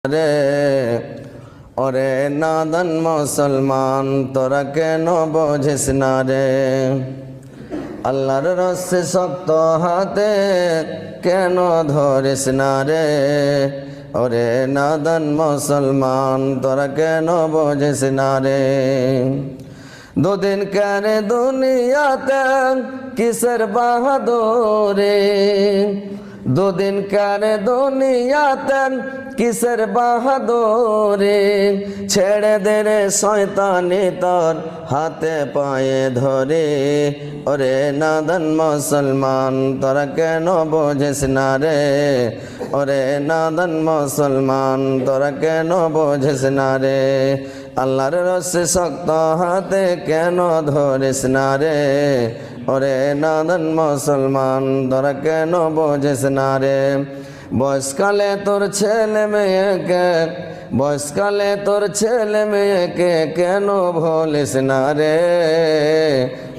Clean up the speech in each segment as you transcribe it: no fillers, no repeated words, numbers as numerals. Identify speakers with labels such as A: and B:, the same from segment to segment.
A: রে ওরে নাদান মুসলমান তোরা কেন বোঝিস না রে আল্লাহর রস্সে শক্ত হাতে কেন ধরিস না রে ওরে নাদান মুসলমান তোরা কেন বোঝিস না রে দুদিন কেন দুনিয়াতে কিসের বাহাদুরে দুদিন কেন দুনিয়াতে কিসের বাহাদুরে ছেড়ে দে রে শয়তানি তোর হাতে পায়ে ধরে ওরে নাদান মুসলমান তোরা কেন বোঝিস না রে ওরে নাদান মুসলমান তোরা কেন বোঝিস না রে আল্লাহর রস্সে শক্ত হাতে কেন ধরিস না রে ওরে নাদান মুসলমান তোরা কেন বোঝিস না রে বয়সকালে তোর ছেলে মেয়েকে বয়সকালে তোর ছেলে মেয়েকে কেন ভুলিস না রে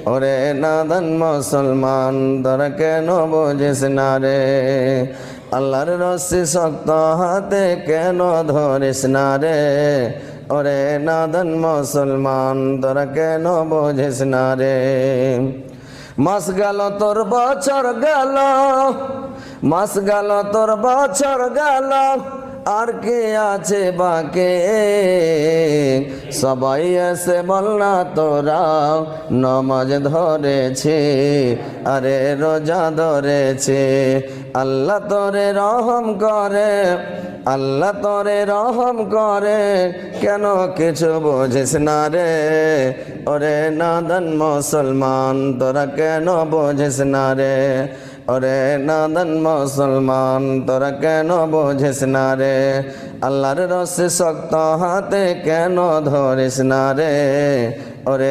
A: ওরে নাদান মুসলমান তোরা কেন বোঝিস না রে আল্লাহর রস্সে শক্ত হাতে কেন ধরিস না রে ওরে নাদান মুসলমান তোরা কেন বোঝিস না রে মাস গেল তোর বছর গেল মাস গেল তোর বছর গেল আর কে আছে বাকি সবাই এসে বল না তোরা নামাজ ধরেছে আরে রোজা ধরেছে আল্লাহ তোরে রহম করে আল্লাহ তোরে রহম করে কেন কিছু বোঝিস না রে ওরে নাদান মুসলমান তোরা কেন বোঝিস না রে ওরে নাদান মুসলমান তোরা কেন বোঝিস না রে আল্লাহর রস্সে শক্ত হাতে কেন ধরিস না রে ওরে